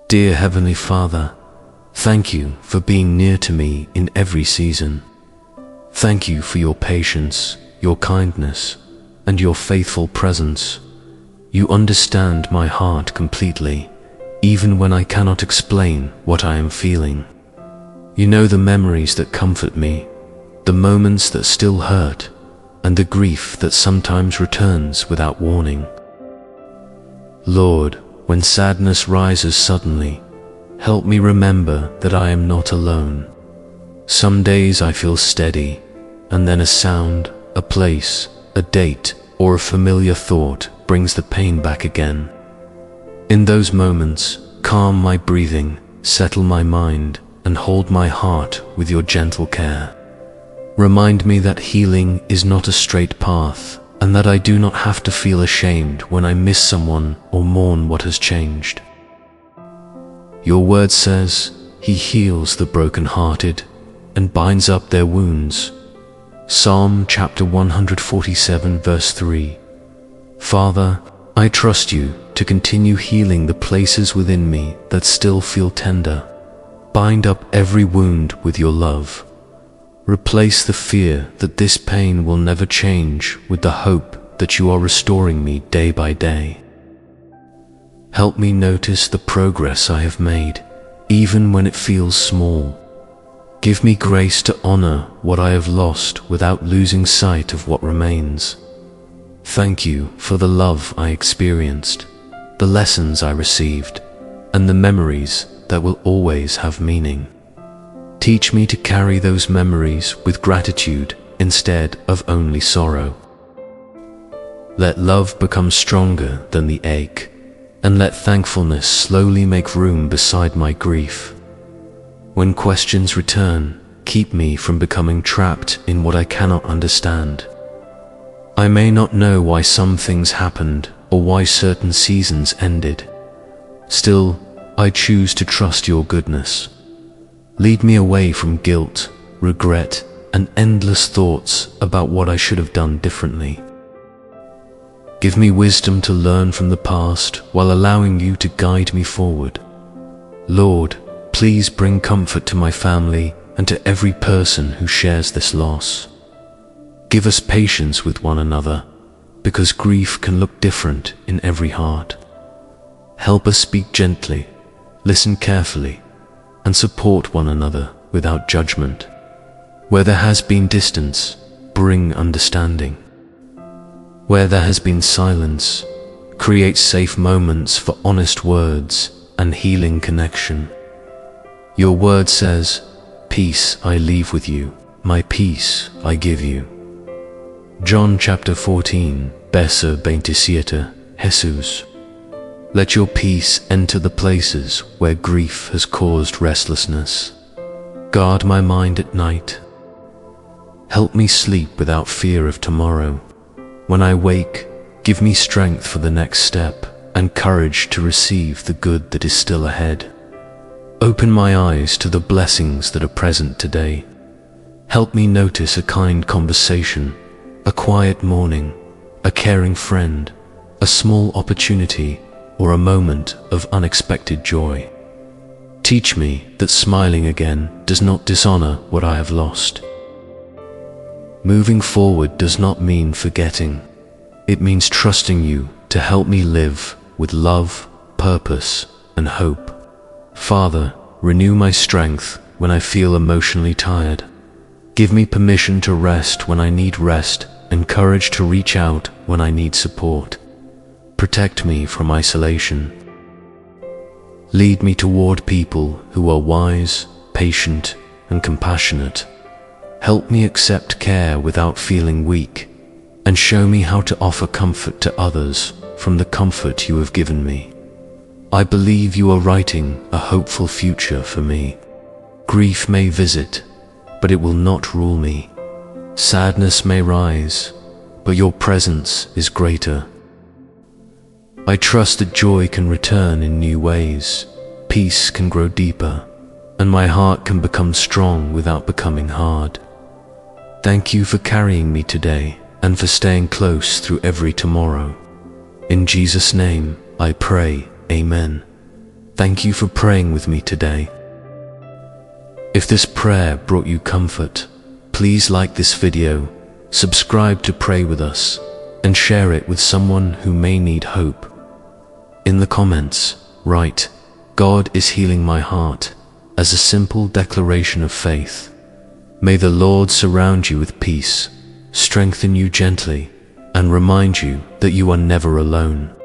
Dear Heavenly Father, thank you for being near to me in every season. Thank you for your patience, your kindness, and your faithful presence. You understand my heart completely, even when I cannot explain what I am feeling. You know the memories that comfort me, the moments that still hurt, and the grief that sometimes returns without warning. Lord, when sadness rises suddenly, help me remember that I am not alone. Some days I feel steady, and then a sound, a place, a date, or a familiar thought brings the pain back again. In those moments, calm my breathing, settle my mind, and hold my heart with your gentle care. Remind me that healing is not a straight path, and that I do not have to feel ashamed when I miss someone or mourn what has changed. Your word says, He heals the brokenhearted and binds up their wounds. Psalm chapter 147 verse 3. Father, I trust you to continue healing the places within me that still feel tender. Bind up every wound with your love. Replace the fear that this pain will never change with the hope that you are restoring me day by day. Help me notice the progress I have made, even when it feels small. Give me grace to honor what I have lost without losing sight of what remains. Thank you for the love I experienced, the lessons I received, and the memories that will always have meaning. Teach me to carry those memories with gratitude instead of only sorrow. Let love become stronger than the ache, and let thankfulness slowly make room beside my grief. When questions return, keep me from becoming trapped in what I cannot understand. I may not know why some things happened or why certain seasons ended. Still, I choose to trust your goodness. Lead me away from guilt, regret, and endless thoughts about what I should have done differently. Give me wisdom to learn from the past while allowing you to guide me forward. Lord, please bring comfort to my family and to every person who shares this loss. Give us patience with one another, because grief can look different in every heart. Help us speak gently, listen carefully, and support one another without judgment. Where there has been distance, bring understanding. Where there has been silence, create safe moments for honest words and healing connection. Your word says, "Peace I leave with you, my peace I give you." John chapter 14, verse 27, Jesus. Let your peace enter the places where grief has caused restlessness. Guard my mind at night. Help me sleep without fear of tomorrow. When I wake, give me strength for the next step and courage to receive the good that is still ahead. Open my eyes to the blessings that are present today. Help me notice a kind conversation, a quiet morning, a caring friend, a small opportunity, or a moment of unexpected joy. Teach me that smiling again does not dishonor what I have lost. Moving forward does not mean forgetting. It means trusting you to help me live with love, purpose, and hope. Father, renew my strength when I feel emotionally tired. Give me permission to rest when I need rest and courage to reach out when I need support. Protect me from isolation. Lead me toward people who are wise, patient, and compassionate. Help me accept care without feeling weak, and show me how to offer comfort to others from the comfort you have given me. I believe you are writing a hopeful future for me. Grief may visit, but it will not rule me. Sadness may rise, but your presence is greater. I trust that joy can return in new ways, peace can grow deeper, and my heart can become strong without becoming hard. Thank you for carrying me today and for staying close through every tomorrow. In Jesus' name, I pray, Amen. Thank you for praying with me today. If this prayer brought you comfort, please like this video, subscribe to Pray With Us, and share it with someone who may need hope. In the comments, write, "God is healing my heart," as a simple declaration of faith. May the Lord surround you with peace, strengthen you gently, and remind you that you are never alone.